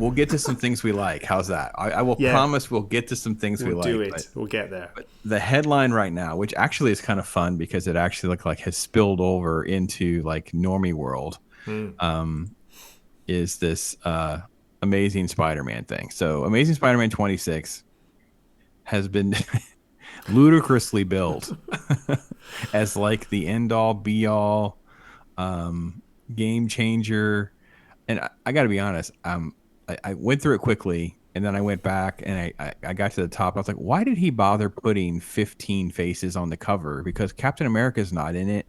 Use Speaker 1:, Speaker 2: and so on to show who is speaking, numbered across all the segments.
Speaker 1: we'll get to some things we like. How's that? I will
Speaker 2: Yeah,
Speaker 1: promise we'll get to some things we
Speaker 2: we'll do
Speaker 1: like. But
Speaker 2: it. We'll get there.
Speaker 1: the headline right now, which actually is kind of fun because it actually looked like has spilled over into like normie world,
Speaker 2: Hmm.
Speaker 1: um, is this Amazing Spider-Man thing. So Amazing Spider-Man 26 has been ludicrously billed as like the end all be all um, game changer. And I got to be honest, I went through it quickly and then I went back and I got to the top. I was like, why did he bother putting 15 faces on the cover? Because Captain America is not in it.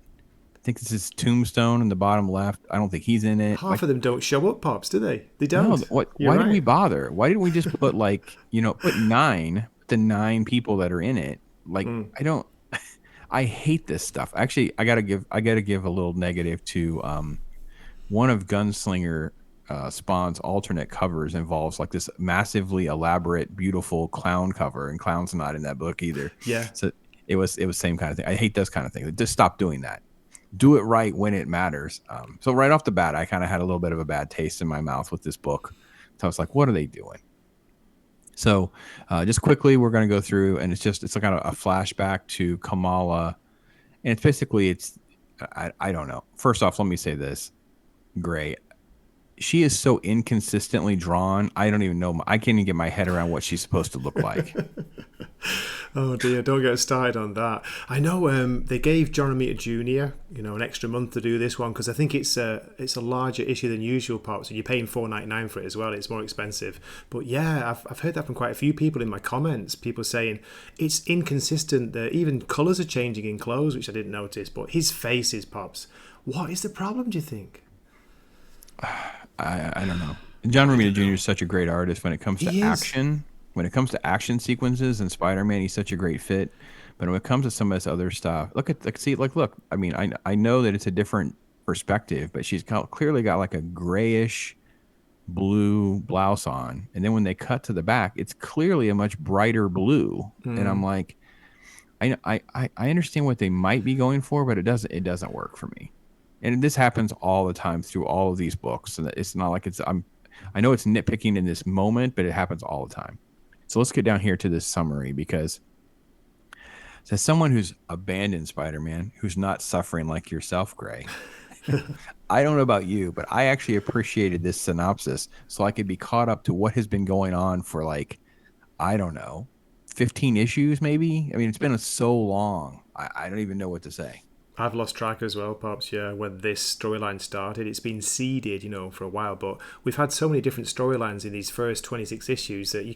Speaker 1: I think this is Tombstone in the bottom left. I don't think he's in it.
Speaker 2: Half
Speaker 1: Like,
Speaker 2: of them don't show up, Pops, do they? They
Speaker 1: no,
Speaker 2: don't.
Speaker 1: what?
Speaker 2: You're
Speaker 1: Why did we
Speaker 2: right.
Speaker 1: bother? Why didn't we just put like, put the nine people that are in it? Like,
Speaker 2: Hmm.
Speaker 1: I don't. I hate this stuff. Actually, I gotta give a little negative to one of Gunslinger Spawn's alternate covers involves like this massively elaborate, beautiful clown cover, and clown's not in that book either.
Speaker 2: Yeah.
Speaker 1: So it was same kind of thing. I hate those kind of things. Just stop doing that. Do it right when it matters. So right off the bat, I kind of had a little bit of a bad taste in my mouth with this book. So I was like, what are they doing? So just quickly, we're going to go through, and it's kind of a flashback to Kamala, and it's basically I don't know. First off, let me say this, Gray. She is so inconsistently drawn. I don't even know. I can't even get my head around what she's supposed to look like.
Speaker 2: Oh dear, don't get started on that. I know they gave John Romita Jr. An extra month to do this one because I think it's a larger issue than usual, Pops. And you're paying $4.99 for it as well. It's more expensive. But yeah, I've heard that from quite a few people in my comments. People saying it's inconsistent. Even colours are changing in clothes, which I didn't notice. But his face is, Pops. What is the problem? Do you think?
Speaker 1: I don't know. John
Speaker 2: I
Speaker 1: Romita
Speaker 2: don't
Speaker 1: Jr.
Speaker 2: know.
Speaker 1: is such a great artist when it comes to
Speaker 2: He is.
Speaker 1: action. When it comes to action sequences and Spider-Man, he's such a great fit. But when it comes to some of this other stuff, look. I mean, I know that it's a different perspective, but clearly got like a grayish blue blouse on, and then when they cut to the back, it's clearly a much brighter blue. And I'm
Speaker 2: Mm.
Speaker 1: like, I understand what they might be going for, but it doesn't work for me. And this happens all the time through all of these books, and it's not like I know it's nitpicking in this moment, but it happens all the time. So let's get down here to this summary because as someone who's abandoned Spider-Man, who's not suffering like yourself, Gray, I don't know about you, but I actually appreciated this synopsis so I could be caught up to what has been going on for like, I don't know, 15 issues maybe. I mean, it's been so long. I don't even know what to say.
Speaker 2: I've lost track as well, Pops, yeah, when this storyline started. It's been seeded, for a while, but we've had so many different storylines in these first 26 issues that you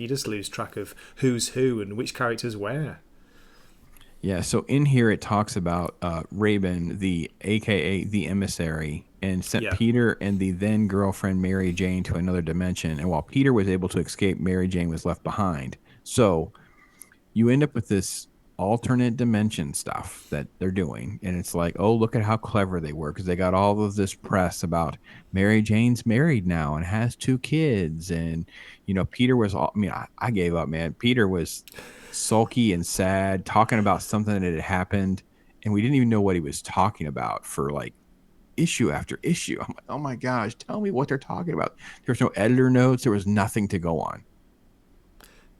Speaker 2: just lose track of who's who and which characters where.
Speaker 1: Yeah, so in here it talks about Raven, the AKA the emissary, and sent
Speaker 2: Yeah.
Speaker 1: Peter and the then girlfriend Mary Jane to another dimension. And while Peter was able to escape, Mary Jane was left behind. So you end up with this alternate dimension stuff that they're doing, and it's like, oh, look at how clever they were because they got all of this press about Mary Jane's married now and has two kids, and Peter was all, I mean, I gave up, man. Peter was sulky and sad talking about something that had happened, and we didn't even know what he was talking about for like issue after issue. I'm like, oh my gosh, tell me what they're talking about. There's no editor notes, there was nothing to go on.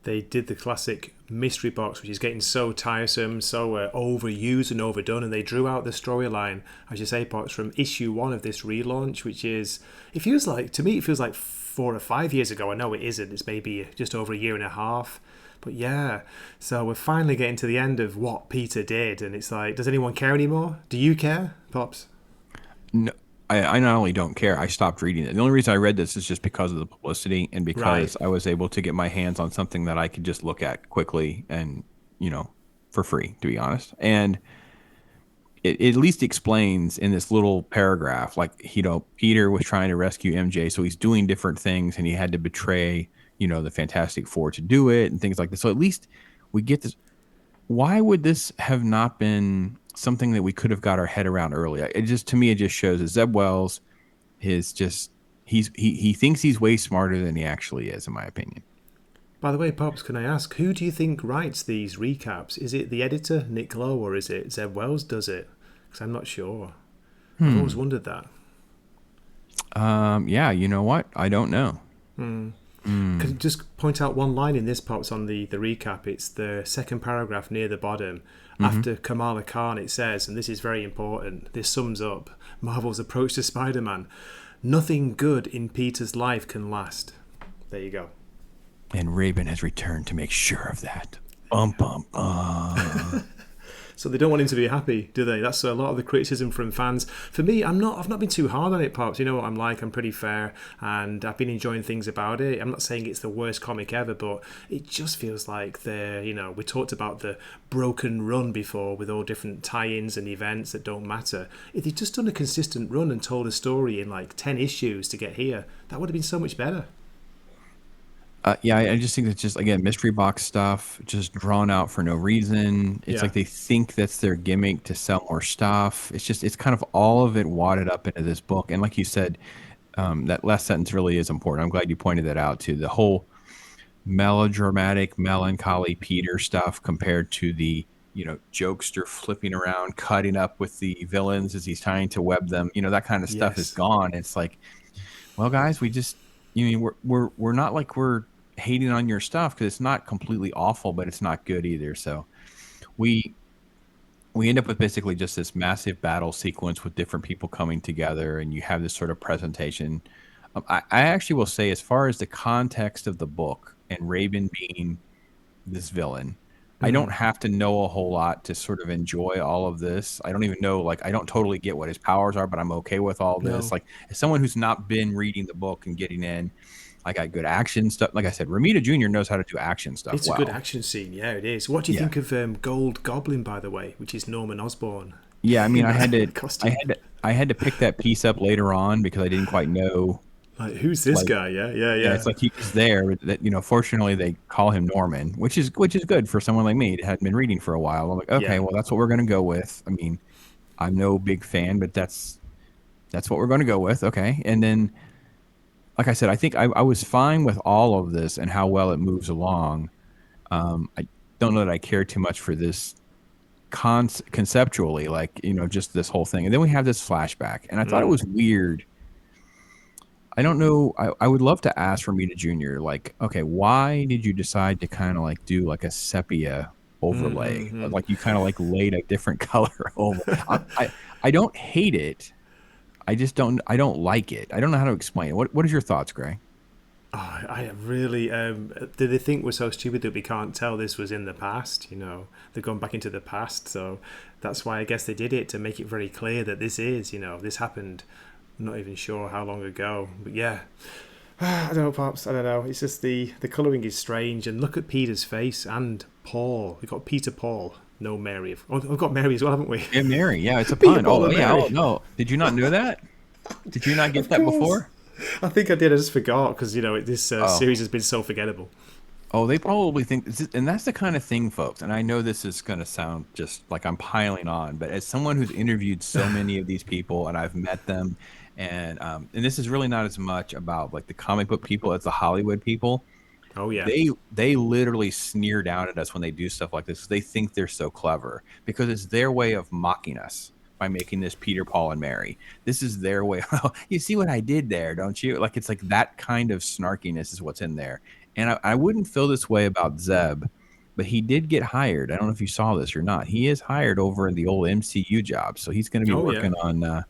Speaker 2: They did the classic mystery box, which is getting so tiresome, so overused and overdone, and they drew out the storyline, as you say, Pops, from issue one of this relaunch, which is, to me, it feels like 4 or 5 years ago. I know it isn't, it's maybe just over a year and a half. But yeah, so we're finally getting to the end of what Peter did, and it's like, does anyone care anymore? Do you care, Pops?
Speaker 1: No, I not only don't care, I stopped reading it. The only reason I read this is just because of the publicity and
Speaker 2: Right.
Speaker 1: because I was able to get my hands on something that I could just look at quickly and, for free, to be honest. And it at least explains in this little paragraph, like, Peter was trying to rescue MJ, so he's doing different things and he had to betray, the Fantastic Four to do it and things like this. So at least we get this. Why would this have not been something that we could have got our head around earlier? To me, it just shows that Zeb Wells is just, he thinks he's way smarter than he actually is, in my opinion.
Speaker 2: By the way, Pops, can I ask, who do you think writes these recaps? Is it the editor, Nick Lowe, or is it Zeb Wells does it? Because I'm not sure. I've always wondered that.
Speaker 1: Yeah, you know what? I don't know.
Speaker 2: Can
Speaker 1: Mm.
Speaker 2: I just point out one line in this, Pops, on the recap? It's the second paragraph near the bottom.
Speaker 1: Mm-hmm.
Speaker 2: After Kamala Khan, it says, and this is very important, this sums up Marvel's approach to Spider Man: nothing good in Peter's life can last. There you go.
Speaker 1: And Raven has returned to make sure of that. Bum bum.
Speaker 2: So they don't want him to be happy, do they? That's a lot of the criticism from fans. For me, I've not been too hard on it, Pops. You know what I'm like. I'm pretty fair, and I've been enjoying things about it. I'm not saying it's the worst comic ever, but it just feels like we talked about the broken run before with all different tie-ins and events that don't matter. If they'd just done a consistent run and told a story in like 10 issues to get here, that would have been so much better.
Speaker 1: Yeah, I just think it's just again mystery box stuff, just drawn out for no reason. It's
Speaker 2: Yeah.
Speaker 1: like they think that's their gimmick to sell more stuff. It's kind of all of it wadded up into this book. And like you said, that last sentence really is important. I'm glad you pointed that out too. The whole melodramatic, melancholy Peter stuff compared to the jokester flipping around, cutting up with the villains as he's trying to web them. That kind of stuff is
Speaker 2: Yes.
Speaker 1: gone. It's like, well, guys, we just we're not like we're hating on your stuff because it's not completely awful, but it's not good either. So we we end up with basically just this massive battle sequence with different people coming together, and you have this sort of presentation. I actually will say, as far as the context of the book and Raven being this villain, I don't have to know a whole lot to sort of enjoy all of this. I don't even know, like, I don't totally get what his powers are, but I'm okay with all this.
Speaker 2: No.
Speaker 1: Like, as someone who's not been reading the book and getting in, I got good action stuff. Like I said, Ramita Jr. knows how to do action stuff
Speaker 2: It's a good
Speaker 1: well.
Speaker 2: action scene, yeah, it is. What do you
Speaker 1: Yeah.
Speaker 2: think of Gold Goblin, by the way, which is Norman Osborn
Speaker 1: Yeah, I mean,
Speaker 2: in
Speaker 1: I had to,
Speaker 2: that costume?
Speaker 1: I had to pick that piece up later on because I didn't quite know.
Speaker 2: Like, who's this
Speaker 1: Like,
Speaker 2: guy? Yeah, yeah,
Speaker 1: yeah,
Speaker 2: yeah,
Speaker 1: it's like he was there. But that fortunately, they call him Norman, which is good for someone like me that hadn't been reading for a while. I'm like, okay,
Speaker 2: yeah.
Speaker 1: well, that's what we're gonna go with. I mean, I'm no big fan, but that's what we're gonna go with. Okay, and then, like I said, I think I was fine with all of this and how well it moves along. I don't know that I care too much for this conceptually, like just this whole thing. And then we have this flashback, and I thought it was weird. I don't know. I would love to ask Romita Jr. Like, okay, why did you decide to kind of like do like a sepia overlay? Like you kind of like laid a different color over. I don't hate it. I don't like it. I don't know how to explain it. What is your thoughts, Gray?
Speaker 2: I really did they think we're so stupid that we can't tell this was in the past? They've gone back into the past, so that's why I guess they did it to make it very clear that this is, this happened. I'm not even sure how long ago, but yeah. I don't know, Pops. I don't know. It's just the colouring is strange, and look at Peter's face and Paul. We've got Peter Paul, no Mary. Oh, we've got Mary as well, haven't we?
Speaker 1: Yeah, Mary. Yeah, it's a
Speaker 2: Peter
Speaker 1: pun.
Speaker 2: Paul
Speaker 1: Oh
Speaker 2: and
Speaker 1: yeah. Oh
Speaker 2: Mary.
Speaker 1: no. Did you not know that? Did you not get
Speaker 2: Of
Speaker 1: that
Speaker 2: course.
Speaker 1: before?
Speaker 2: I think I did. I just forgot because this
Speaker 1: Oh.
Speaker 2: series has been so forgettable.
Speaker 1: Oh, they probably think, and that's the kind of thing, folks. And I know this is going to sound just like I'm piling on, but as someone who's interviewed so many of these people and I've met them, and this is really not as much about like the comic book people as the Hollywood people.
Speaker 2: Oh yeah.
Speaker 1: They literally sneer down at us when they do stuff like this. They think they're so clever because it's their way of mocking us by making this Peter, Paul, and Mary. This is their way. You see what I did there, don't you? Like it's like that kind of snarkiness is what's in there. And I wouldn't feel this way about Zeb, but he did get hired. I don't know if you saw this or not. He is hired over in the old MCU job, so he's going to be
Speaker 2: Oh yeah.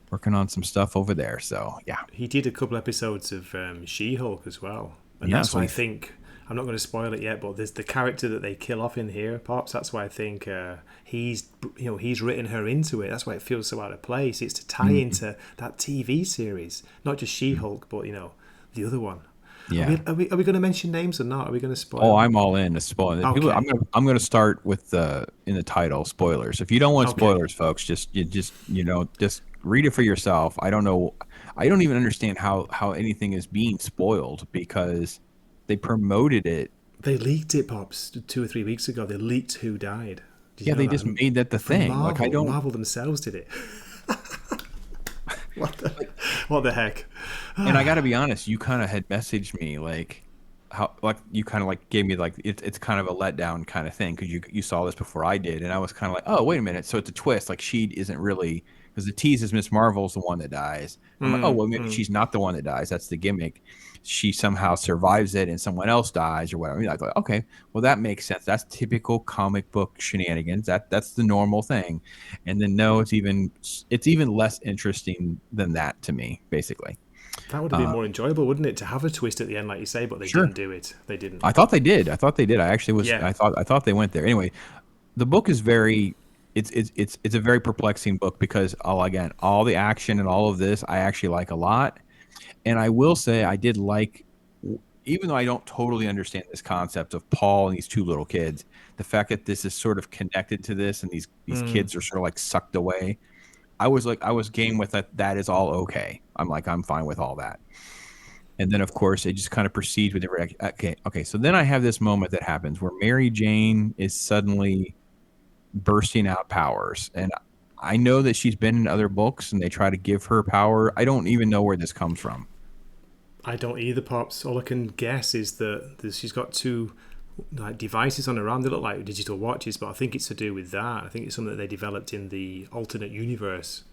Speaker 1: working on some stuff over there. So yeah,
Speaker 2: He did a couple episodes of She-Hulk as well, and
Speaker 1: yeah.
Speaker 2: that's
Speaker 1: So
Speaker 2: why I think I'm not going to spoil it yet. But there's the character that they kill off in here, Pops. That's why I think he's written her into it. That's why it feels so out of place. It's to tie
Speaker 1: mm,
Speaker 2: into that TV series, not just She-Hulk, but the other one. Are
Speaker 1: yeah.
Speaker 2: we, are we, are we going to mention names or not? Are we going to
Speaker 1: Oh,
Speaker 2: spoil?
Speaker 1: I'm all in to spoil it. People,
Speaker 2: Okay.
Speaker 1: I'm gonna start with the in the title spoilers. If you don't want
Speaker 2: Okay.
Speaker 1: spoilers, folks, just read it for yourself. I don't know. I don't even understand how anything is being spoiled because they promoted it.
Speaker 2: They leaked it, Pops, 2 or 3 weeks ago. They leaked who died. Did
Speaker 1: Yeah,
Speaker 2: you know
Speaker 1: they
Speaker 2: that?
Speaker 1: just made that the
Speaker 2: From
Speaker 1: thing. Like I
Speaker 2: Marvel.
Speaker 1: don't
Speaker 2: Marvel themselves did it. What the,
Speaker 1: like,
Speaker 2: what the heck?
Speaker 1: and I got to be honest. You kind of had messaged me like how like you kind of like gave me like it's kind of a letdown kind of thing because you saw this before I did, and I was kind of like, oh wait a minute, so it's a twist. Like she isn't really because the tease is Miss Marvel's the one that dies. I'm like, oh
Speaker 2: Mm,
Speaker 1: well, maybe
Speaker 2: mm.
Speaker 1: she's not the one that dies. That's the gimmick. She somehow survives it, and someone else dies or whatever. I go, okay, well that makes sense. That's typical comic book shenanigans. That's the normal thing. And then no, it's even less interesting than that to me, basically.
Speaker 2: That would have been
Speaker 1: Uh,
Speaker 2: more enjoyable, wouldn't it, to have a twist at the end, like you say? But they didn't
Speaker 1: sure.
Speaker 2: do it. They didn't.
Speaker 1: I thought
Speaker 2: But
Speaker 1: they did. I thought they did. I actually was.
Speaker 2: yeah,
Speaker 1: I thought they went there. Anyway, the book is very. It's a very perplexing book because all the action and all of this I actually like a lot. And I will say I did like, even though I don't totally understand this concept of Paul and these two little kids, the fact that this is sort of connected to this and these kids are sort of like sucked away. I was game with that. That is all okay. I'm fine with all that. And then of course it just kind of proceeds with it. Okay. So then I have this moment that happens where Mary Jane is suddenly bursting out powers, and I know that she's been in other books and they try to give her power. I don't even know where this comes from.
Speaker 2: I don't either, pops. All I can guess is that she's got two like devices on her arm. They look like digital watches, but I think it's to do with that. I think it's something that they developed in the alternate universe.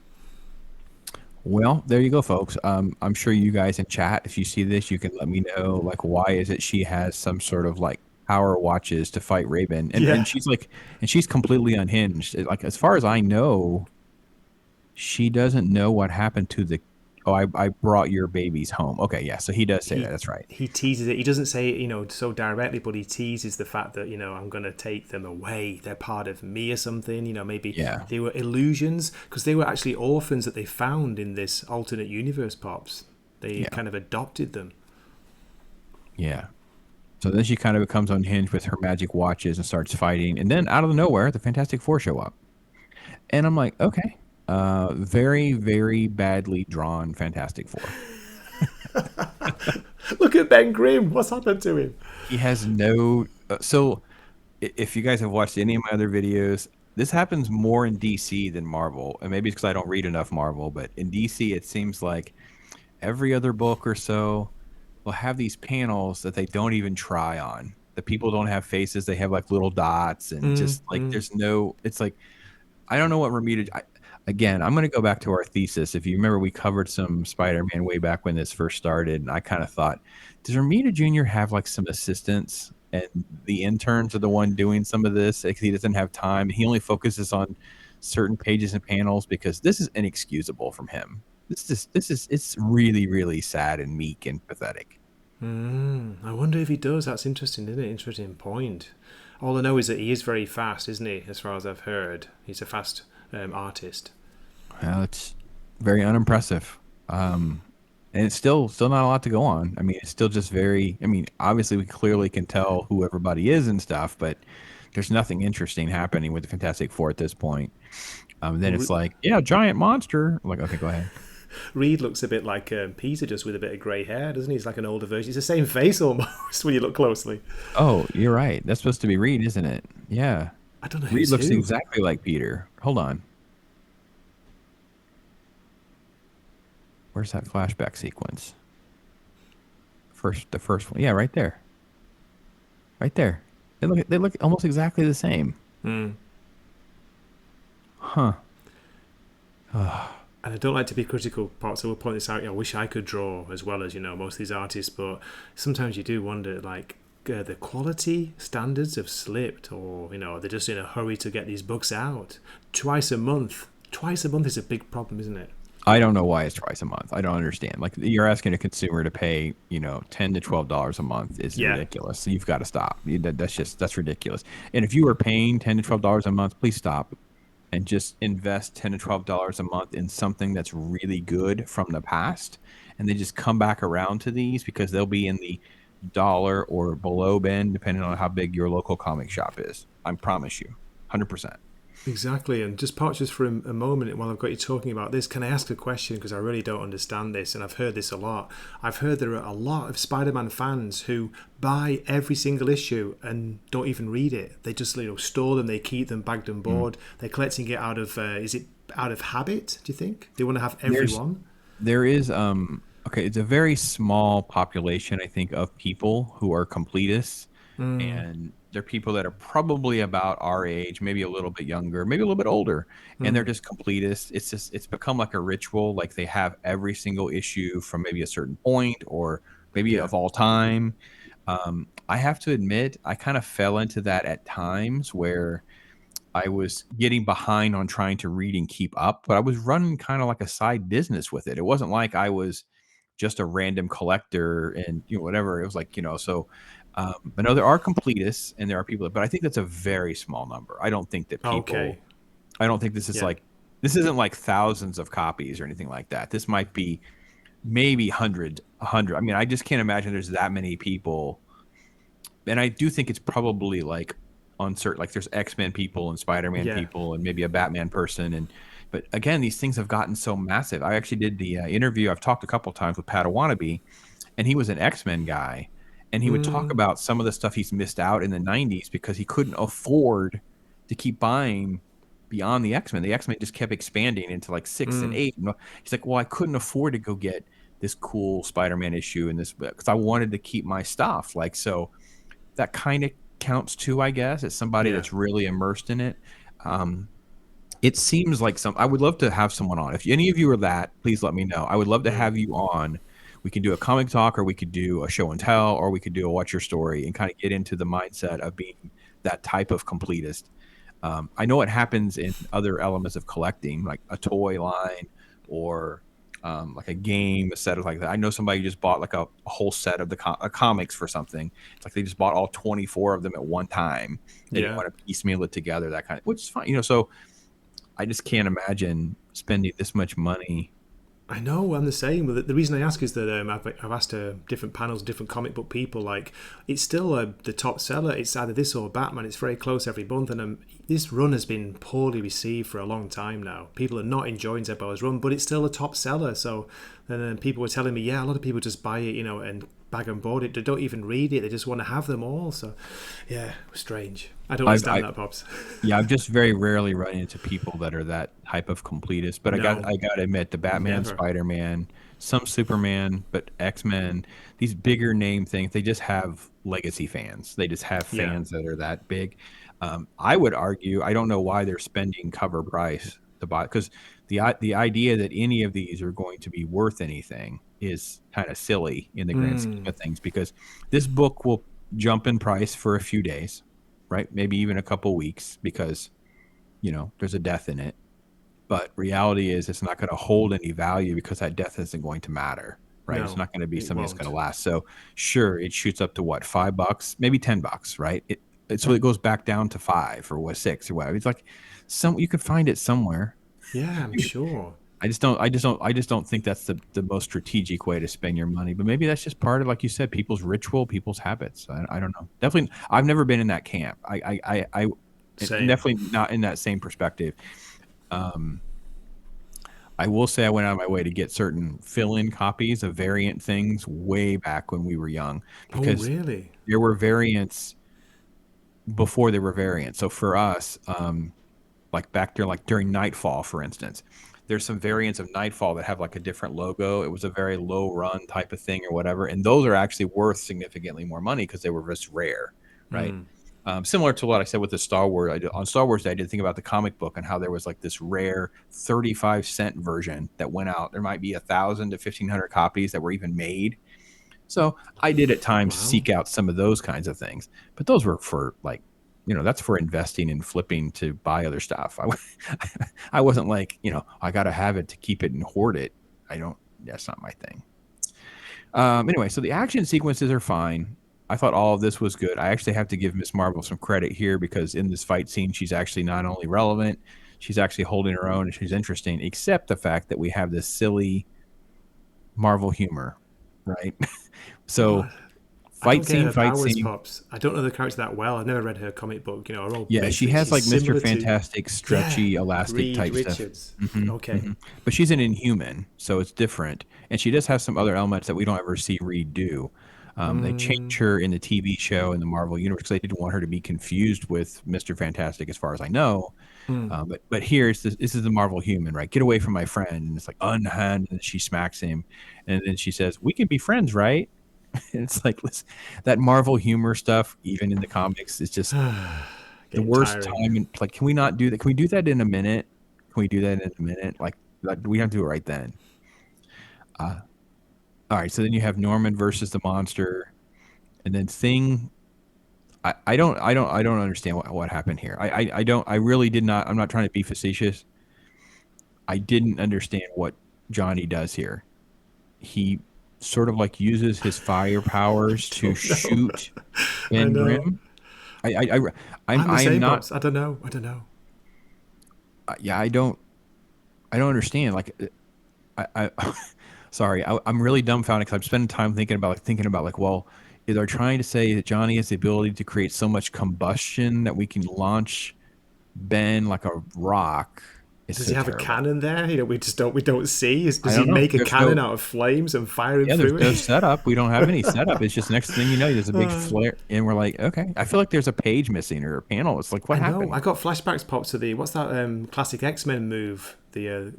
Speaker 1: Well, there you go, folks. I'm sure you guys in chat, if you see this, you can let me know, like, why is it she has some sort of like power watches to fight Raven, and
Speaker 2: Yeah,
Speaker 1: she's completely unhinged. Like, as far as I know, she doesn't know what happened to the. Oh, I brought your babies home. Okay, yeah. So he does say that.
Speaker 2: he
Speaker 1: That's right.
Speaker 2: he teases it. He doesn't say it, so directly, but he teases the fact that I'm going to take them away. They're part of me or something. Maybe
Speaker 1: Yeah,
Speaker 2: they were illusions because they were actually orphans that they found in this alternate universe. Pops. They
Speaker 1: yeah,
Speaker 2: kind of adopted them.
Speaker 1: yeah. So then she kind of becomes unhinged with her magic watches and starts fighting, and then out of nowhere, the Fantastic Four show up. And I'm like, okay, very, very badly drawn Fantastic Four.
Speaker 2: Look at Ben Grimm. What's happened to him?
Speaker 1: He has no. So, if you guys have watched any of my other videos, this happens more in DC than Marvel. And maybe it's because I don't read enough Marvel, but in DC, it seems like every other book or so will have these panels that they don't even try on. The people don't have faces, they have like little dots, and just like there's no. It's like I don't know what Ramita. Again, I'm going to go back to our thesis. If you remember, we covered some Spider-Man way back when this first started, and I kind of thought, does Ramita Jr. have like some assistants, and the interns are the one doing some of this? Like, he doesn't have time. He only focuses on certain pages and panels because this is inexcusable from him. This is it's really really sad and meek and pathetic.
Speaker 2: I wonder if he does. That's interesting, isn't it? Interesting point. All I know is that he is very fast, isn't he? As far as I've heard, he's a fast artist.
Speaker 1: Well, it's very unimpressive. And it's still not a lot to go on. I mean, it's still just very. I mean, obviously we clearly can tell who everybody is and stuff, but there's nothing interesting happening with the Fantastic Four at this point. Then it's like, yeah, giant monster. I'm like, okay, go ahead.
Speaker 2: Reed looks a bit like Peter, just with a bit of grey hair, doesn't he? He's like an older version. It's the same face almost when you look closely.
Speaker 1: Oh, you're right. That's supposed to be Reed, isn't it? Yeah,
Speaker 2: I don't know
Speaker 1: Reed
Speaker 2: who's
Speaker 1: looks
Speaker 2: who.
Speaker 1: exactly like Peter. Hold on, where's that flashback sequence? The first one. Yeah, right there, right there. They look almost exactly the same. Huh.
Speaker 2: And I don't like to be critical, parts. I will point this out. I wish I could draw as well as most of these artists, but sometimes you do wonder, like the quality standards have slipped, or they're just in a hurry to get these books out twice a month. Twice a month is a big problem, isn't it?
Speaker 1: I don't know why it's twice a month. I don't understand. Like, you're asking a consumer to pay, $10 to $12 a month is
Speaker 2: Yeah,
Speaker 1: ridiculous. So you've got to stop. That's ridiculous. And if you are paying $10 to $12 a month, please stop and just invest $10 to $12 a month in something that's really good from the past, and then just come back around to these because they'll be in the dollar or below bin depending on how big your local comic shop is. I promise you, 100%.
Speaker 2: exactly. And just Park, just for a moment, while I've got you talking about this, can I ask a question? Because I really don't understand this, and I've heard this a lot. I've heard there are a lot of Spider-Man fans who buy every single issue and don't even read it. They just store them, they keep them bagged and board. They're collecting it out of is it out of habit? Do you think they want to have every
Speaker 1: There's
Speaker 2: one?
Speaker 1: there is okay, it's a very small population, I think, of people who are completists, and they're people that are probably about our age, maybe a little bit younger, maybe a little bit older, and they're just completists. It's become like a ritual. Like they have every single issue from maybe a certain point or maybe
Speaker 2: Yeah.
Speaker 1: of all time. I have to admit, I kind of fell into that at times where I was getting behind on trying to read and keep up, but I was running kind of like a side business with it. It wasn't like I was just a random collector and whatever. It was like but no, there are completists and there are people, but I think that's a very small number. I don't think that people.
Speaker 2: Okay.
Speaker 1: I don't think this is
Speaker 2: Yeah.
Speaker 1: like this isn't like thousands of copies or anything like that. This might be maybe hundred, a hundred. I mean, I just can't imagine there's that many people, and I do think it's probably like uncertain. Like there's X-Men people and Spider-Man
Speaker 2: Yeah.
Speaker 1: people and maybe a Batman person, but again, these things have gotten so massive. I actually did the interview. I've talked a couple times with Padawannabe, and he was an X-Men guy, and he would talk about some of the stuff he's missed out in the 90s because he couldn't afford to keep buying beyond the X-Men. The X-Men just kept expanding into like 6 and 8. He's like, well, I couldn't afford to go get this cool Spider-Man issue in this book because I wanted to keep my stuff. Like, so that kind of counts too, I guess, as somebody
Speaker 2: Yeah.
Speaker 1: that's really immersed in it. It seems like I would love to have someone on. If any of you are that, please let me know. I would love to have you on. We can do a comic talk, or we could do a show and tell, or we could do a what's your story and kind of get into the mindset of being that type of completist. I know it happens in other elements of collecting, like a toy line or like a game, a set of like that. I know somebody who just bought like a whole set of the comics for something. It's like they just bought all 24 of them at one time. They didn't
Speaker 2: Yeah.
Speaker 1: want to piecemeal it together, that kind of, which is fine. So I just can't imagine spending this much money.
Speaker 2: I know, I'm the same. The reason I ask is that I've asked different panels, different comic book people. Like, it's still the top seller. It's either this or Batman. It's very close every month, and this run has been poorly received for a long time now. People are not enjoying Zebbo's run, but it's still a top seller. So then people were telling me, yeah, a lot of people just buy it, and bag and board it. They don't even read it. They just want to have them all. So, yeah, strange. I don't
Speaker 1: I've, I,
Speaker 2: understand that, Pops.
Speaker 1: yeah, I've just very rarely run into people that are that type of completist. But
Speaker 2: No,
Speaker 1: I got to admit, the Batman,
Speaker 2: never.
Speaker 1: Spider Man, some Superman, but X Men, these bigger name things, they just have legacy fans. They just have
Speaker 2: Yeah,
Speaker 1: fans that are that big. I would argue, I don't know why they're spending cover price to buy, because the idea that any of these are going to be worth anything is kind of silly in the grand scheme of things, because this book will jump in price for a few days, right? Maybe even a couple weeks, because there's a death in it. But reality is it's not going to hold any value because that death isn't going to matter, right? It's
Speaker 2: no,
Speaker 1: not going to be
Speaker 2: it
Speaker 1: something that's going
Speaker 2: won't.
Speaker 1: to last. So sure, it shoots up to what, $5, maybe $10, right? So it goes back down to five or what, six or whatever. It's like you could find it somewhere.
Speaker 2: Yeah, I'm sure.
Speaker 1: I just don't think that's the most strategic way to spend your money. But maybe that's just part of, like you said, people's ritual, people's habits. I don't know. Definitely, I've never been in that camp. And
Speaker 2: Same.
Speaker 1: definitely not in that same perspective. I will say I went out of my way to get certain fill-in copies of variant things way back when we were young,
Speaker 2: Oh,
Speaker 1: because
Speaker 2: really?
Speaker 1: there were variants before there were variants. So for us, like back there, like during Nightfall, for instance, there's some variants of Nightfall that have like a different logo. It was a very low run type of thing or whatever, and those are actually worth significantly more money because they were just rare, right? Similar to what I said with the Star Wars. On Star Wars Day, I did think about the comic book and how there was like this rare 35-cent version that went out. There might be 1,000 to 1,500 copies that were even made. So I did at times
Speaker 2: Wow.
Speaker 1: seek out some of those kinds of things, but those were for like, that's for investing and flipping to buy other stuff. I wasn't like, I got to have it to keep it and hoard it. That's not my thing. Anyway, so the action sequences are fine. I thought all of this was good. I actually have to give Miss Marvel some credit here, because in this fight scene, she's actually not only relevant, she's actually holding her own and she's interesting, except the fact that we have this silly Marvel humor, right? So
Speaker 2: What? I don't get her
Speaker 1: fight
Speaker 2: powers,
Speaker 1: scene.
Speaker 2: Pops. I don't know the character that well. I've never read her comic book. Her whole
Speaker 1: Yeah, she
Speaker 2: basically
Speaker 1: has
Speaker 2: she's
Speaker 1: like Mr.
Speaker 2: similar to,
Speaker 1: Fantastic,
Speaker 2: yeah,
Speaker 1: stretchy, elastic
Speaker 2: Reed
Speaker 1: type stuff.
Speaker 2: Richards.
Speaker 1: hmm
Speaker 2: Okay.
Speaker 1: But she's an Inhuman, so it's different. And she does have some other elements that we don't ever see Reed do. They changed her in the TV show in the Marvel universe because they didn't want her to be confused with Mr. Fantastic, as far as I know. But here, this is the Marvel human, right? Get away from my friend. And it's like, unhand. And she smacks him. And then she says, we can be friends, right? It's like, listen, that Marvel humor stuff, even in the comics, is just the
Speaker 2: Getting
Speaker 1: worst
Speaker 2: tiring.
Speaker 1: time. And like, can we not do that? Can we do that in a minute? Can we do that in a minute? Like we have to do it right then. Uh, all right. So then you have Norman versus the monster, and then Thing. I don't understand what happened here. I don't. I really did not. I'm not trying to be facetious. I didn't understand what Johnny does here. He sort of like uses his fire powers to
Speaker 2: Don't know.
Speaker 1: shoot
Speaker 2: I
Speaker 1: Ben
Speaker 2: know.
Speaker 1: Grimm. I, I, I
Speaker 2: I'm the
Speaker 1: I am
Speaker 2: same,
Speaker 1: not.
Speaker 2: pops. I don't know. I don't know.
Speaker 1: Yeah, I don't understand. Like, I sorry, I'm really dumbfounded because I'm spending time thinking about like, well, is they're trying to say that Johnny has the ability to create so much combustion that we can launch Ben like a rock? It's
Speaker 2: Does he
Speaker 1: so
Speaker 2: have a
Speaker 1: terrible.
Speaker 2: cannon there? We don't see.
Speaker 1: I
Speaker 2: Does he
Speaker 1: don't know.
Speaker 2: make a cannon out of flames and fire him
Speaker 1: There's
Speaker 2: through
Speaker 1: no
Speaker 2: it?
Speaker 1: setup. We don't have any setup. It's just next thing you know, there's a big flare, and we're like, okay. I feel like there's a page missing or a panel. It's like, what
Speaker 2: I know.
Speaker 1: happened?
Speaker 2: I got flashbacks pop to the what's that classic X-Men move? The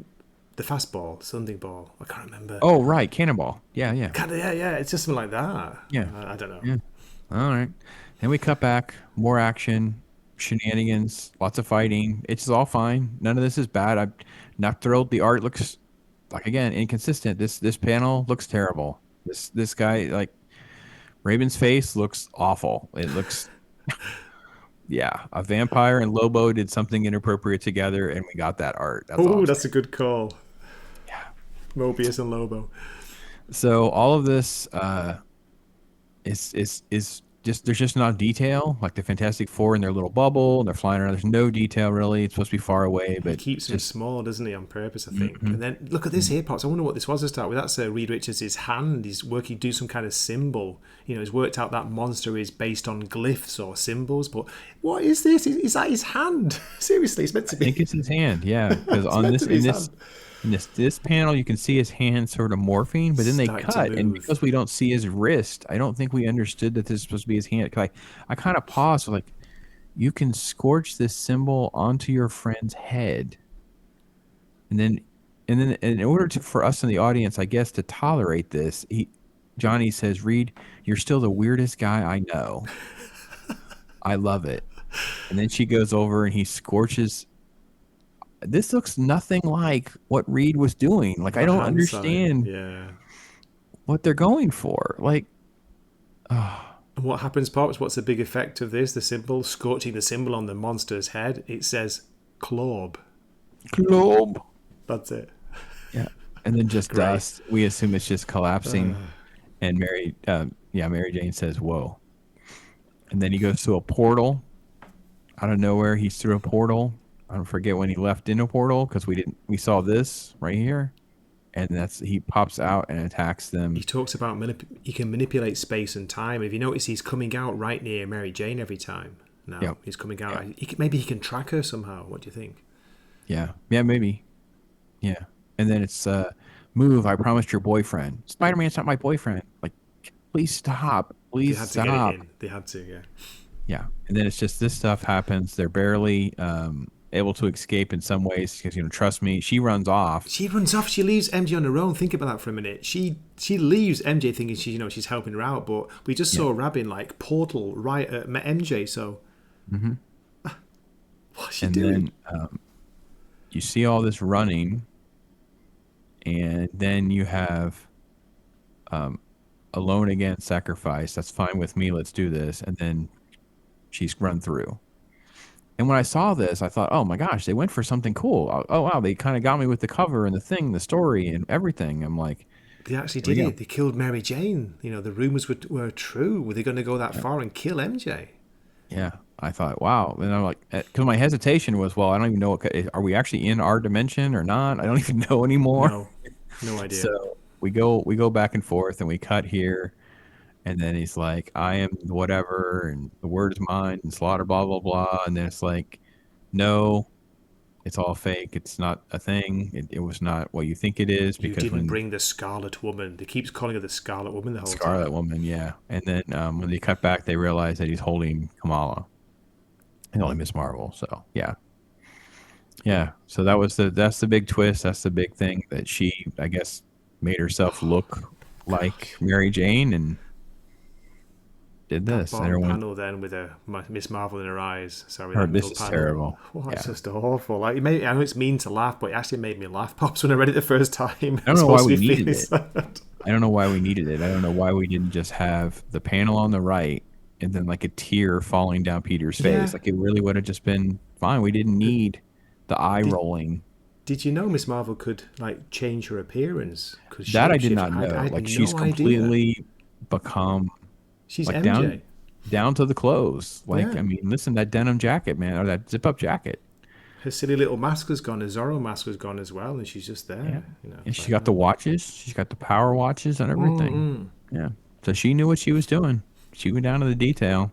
Speaker 2: fastball, something ball. I can't remember.
Speaker 1: Oh, right, Cannonball. Yeah, yeah,
Speaker 2: Kind of, yeah, yeah. It's just something like that.
Speaker 1: yeah,
Speaker 2: I don't know.
Speaker 1: yeah. All right. Then we cut back, more action, shenanigans, lots of fighting. It's all fine. None of this is bad. I'm not thrilled. The art looks like, again, inconsistent. This panel looks terrible. This guy, like, Raven's face looks awful. It looks, yeah, a vampire and Lobo did something inappropriate together, and we got that art. That's all
Speaker 2: Oh,
Speaker 1: I'm
Speaker 2: that's a
Speaker 1: saying.
Speaker 2: good call.
Speaker 1: Yeah.
Speaker 2: Mobius and Lobo.
Speaker 1: So all of this is just, there's just not detail. Like the Fantastic Four in their little bubble, and they're flying around. There's no detail really. It's supposed to be far away,
Speaker 2: He
Speaker 1: but
Speaker 2: keeps him
Speaker 1: just
Speaker 2: small, doesn't he, on purpose, I think.
Speaker 1: mhm.
Speaker 2: And then look at this here, Pops. I wonder what this was to start with. That's Reed Richards' hand. He's working, do some kind of symbol. He's worked out that monster is based on glyphs or symbols. But what is this? Is that his hand? Seriously, it's meant
Speaker 1: I
Speaker 2: to
Speaker 1: think
Speaker 2: be.
Speaker 1: it's his hand. Yeah, because
Speaker 2: It's
Speaker 1: on
Speaker 2: meant
Speaker 1: this
Speaker 2: to be his hand.
Speaker 1: in this panel, you can see his hand sort of morphing, but then they
Speaker 2: Starting to
Speaker 1: cut, and
Speaker 2: move.
Speaker 1: because we don't see his wrist, I don't think we understood that this is supposed to be his hand. 'Cause I kind of paused, like, you can scorch this symbol onto your friend's head, and then in order for us in the audience, I guess, to tolerate this, Johnny says, "Reed, you're still the weirdest guy I know. I love it." And then she goes over and he scorches. This looks nothing like what Reed was doing. Like, I
Speaker 2: The
Speaker 1: don't
Speaker 2: hand sign.
Speaker 1: understand
Speaker 2: Yeah.
Speaker 1: what they're going for. Like, oh,
Speaker 2: And what happens, Pops? What's the big effect of this? The symbol, scorching the symbol on the monster's head. It says Clorb.
Speaker 1: globe.
Speaker 2: That's it.
Speaker 1: Yeah. And then just
Speaker 2: Great.
Speaker 1: dust. We assume it's just collapsing. And Mary Jane says, "Whoa." And then he goes to a portal out of nowhere. He's through a portal. I don't forget when he left in a portal because we saw this right here. And he pops out and attacks
Speaker 2: He
Speaker 1: them.
Speaker 2: talks about he can manipulate space and time. If you notice, he's coming out right near Mary Jane every time. Now
Speaker 1: Yep.
Speaker 2: he's coming
Speaker 1: Yeah.
Speaker 2: out. Maybe he can track her somehow. What do you think?
Speaker 1: Yeah. Yeah, maybe. Yeah. And then it's move, I promised your boyfriend. Spider-Man's not my boyfriend. Like, please stop.
Speaker 2: They
Speaker 1: Please
Speaker 2: had to get it
Speaker 1: stop.
Speaker 2: in. They had to. Yeah.
Speaker 1: Yeah. And then it's just this stuff happens. They're barely able to escape in some ways because, trust me, she runs off.
Speaker 2: She runs off. She leaves MJ on her own. Think about that for a minute. She leaves MJ thinking she's helping her out, but we just
Speaker 1: Yeah.
Speaker 2: saw Rabin like portal right at MJ. So
Speaker 1: Hmm.
Speaker 2: what's she
Speaker 1: And
Speaker 2: doing?
Speaker 1: then you see all this running, and then you have alone again, sacrifice. That's fine with me. Let's do this. And then she's run through. And when I saw this, I thought, oh my gosh, they went for something cool. Oh wow, they kind of got me with the cover and the thing, the story, and everything. I'm like,
Speaker 2: They actually
Speaker 1: here we
Speaker 2: did
Speaker 1: go.
Speaker 2: it. They killed Mary Jane. The rumors were true. Were they going to go that
Speaker 1: Yeah.
Speaker 2: far and kill MJ?
Speaker 1: Yeah. I thought, wow. And I'm like, because my hesitation was, well, I don't even know are we actually in our dimension or not? I don't even know anymore.
Speaker 2: No, no idea.
Speaker 1: So we go back and forth, and we cut here, and then he's like, I am whatever, and the word is mine, and slaughter, blah blah blah, and then it's like, no, it's all fake. It's not a thing. It was not what you think it is,
Speaker 2: You
Speaker 1: because
Speaker 2: didn't
Speaker 1: when
Speaker 2: bring the Scarlet Woman. They keeps calling her the Scarlet Woman the whole
Speaker 1: Scarlet
Speaker 2: time.
Speaker 1: Woman, yeah, and then when they cut back, they realize that he's holding Kamala and only Miss Marvel. So yeah, yeah. So that's the big twist. That's the big thing that she, I guess, made herself look like Mary Jane, and did
Speaker 2: That
Speaker 1: this.
Speaker 2: bottom
Speaker 1: Everyone
Speaker 2: panel then with a Miss Marvel in her eyes. Sorry, that
Speaker 1: heard
Speaker 2: middle
Speaker 1: this is
Speaker 2: panel.
Speaker 1: terrible.
Speaker 2: Oh, it's
Speaker 1: Yeah.
Speaker 2: just awful. Like I know it's mean to laugh, but it actually made me laugh, pops, when I read it the first time.
Speaker 1: I don't
Speaker 2: It's
Speaker 1: know why
Speaker 2: supposed to
Speaker 1: we
Speaker 2: be
Speaker 1: needed
Speaker 2: feeling
Speaker 1: it.
Speaker 2: sad.
Speaker 1: I don't know why we needed it. I don't know why we didn't just have the panel on the right and then like a tear falling down Peter's face.
Speaker 2: Yeah.
Speaker 1: Like it really would have just been fine. We didn't need the eye
Speaker 2: Did
Speaker 1: rolling.
Speaker 2: Did you know Miss Marvel could like change her appearance? Could
Speaker 1: That I did
Speaker 2: shapeshift?
Speaker 1: not
Speaker 2: I
Speaker 1: know.
Speaker 2: had
Speaker 1: Like she's
Speaker 2: no idea.
Speaker 1: completely become
Speaker 2: She's
Speaker 1: like
Speaker 2: MJ.
Speaker 1: down to the clothes. Like
Speaker 2: Yeah.
Speaker 1: I mean, listen, that denim jacket, man, or that zip up jacket.
Speaker 2: Her silly little mask was gone. Her Zorro mask was gone as well, and she's just
Speaker 1: Yeah.
Speaker 2: there. You know,
Speaker 1: And
Speaker 2: it's
Speaker 1: she
Speaker 2: like,
Speaker 1: got the
Speaker 2: oh.
Speaker 1: watches. She's got the power watches and everything. Yeah. So she knew what she was doing. She went down to the detail.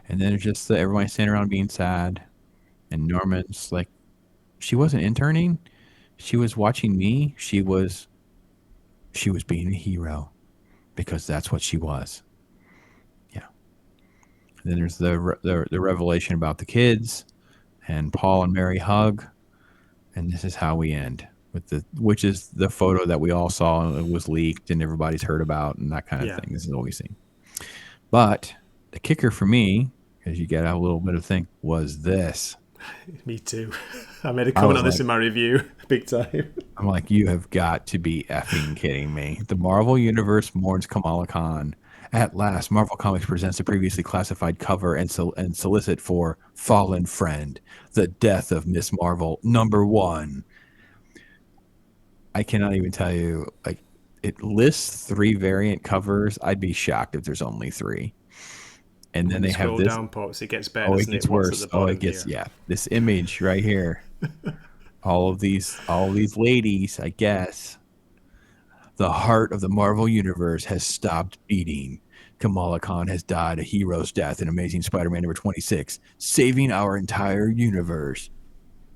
Speaker 1: And then it's just everybody standing around being sad. And Norman's like, she wasn't interning. She was watching me. She was being a hero because that's what she was. Yeah. And then there's the revelation about the kids and Paul and Mary hug. And this is how we end with which is the photo that we all saw and it was leaked and everybody's heard about and that kind of
Speaker 2: Yeah.
Speaker 1: thing. This is what we see. But the kicker for me, because you get a little bit of thing, was this.
Speaker 2: Me too. I made a
Speaker 1: I
Speaker 2: comment
Speaker 1: was
Speaker 2: on this
Speaker 1: like,
Speaker 2: in my review, big time.
Speaker 1: I'm like, you have got to be effing kidding me. The Marvel Universe mourns Kamala Khan. At last, Marvel Comics presents a previously classified cover and solicit for Fallen Friend, the death of Miss Marvel, #1. I cannot even tell you, like, it lists 3 variant covers. I'd be shocked if there's only 3. And then
Speaker 2: When you
Speaker 1: they have
Speaker 2: scroll
Speaker 1: this.
Speaker 2: down, pops, it gets better,
Speaker 1: Oh, it
Speaker 2: doesn't it?
Speaker 1: gets
Speaker 2: What's at the
Speaker 1: worse. Oh, it
Speaker 2: bottom
Speaker 1: gets,
Speaker 2: here?
Speaker 1: yeah. This image right here. All of these ladies, I guess. The heart of the Marvel Universe has stopped beating. Kamala Khan has died a hero's death in Amazing Spider-Man #26, saving our entire universe.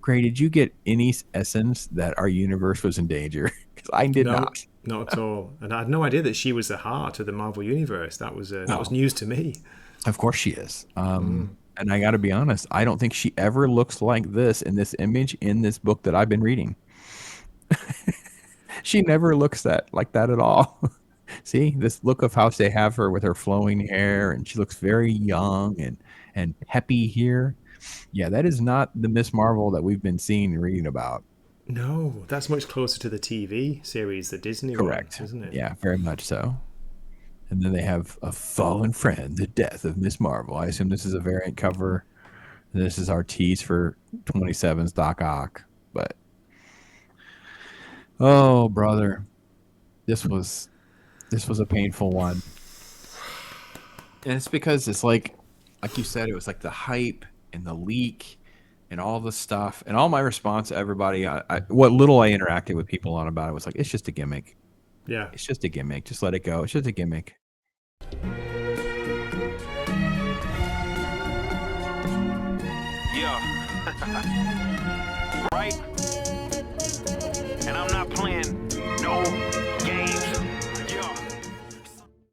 Speaker 1: Gray, did you get any essence that our universe was in danger? Because I did
Speaker 2: No,
Speaker 1: not.
Speaker 2: not at all. And I had no idea that she was the heart of the Marvel universe. That was
Speaker 1: No,
Speaker 2: news to me.
Speaker 1: of course she is. And I got to be honest, I don't think she ever looks like this in this image in this book that I've been reading. She never looks like that at all. See this look of how they have her with her flowing hair, and she looks very young and peppy here. Yeah, that is not the Miss Marvel that we've been seeing and reading about.
Speaker 2: No, that's much closer to the TV series, the Disney one,
Speaker 1: Correct.
Speaker 2: isn't it?
Speaker 1: Yeah, very much so. And then they have a fallen friend, the death of Miss Marvel. I assume this is a variant cover. This is our tease for 27's Doc Ock. But oh, brother, this was a painful one. And it's because it's like you said, it was like the hype and the leak and all the stuff and all my response to everybody. What little I interacted with people on about it was like, it's just a gimmick.
Speaker 2: Yeah.
Speaker 1: It's just a gimmick. Just let it go. It's just a gimmick.
Speaker 3: Yeah. Right?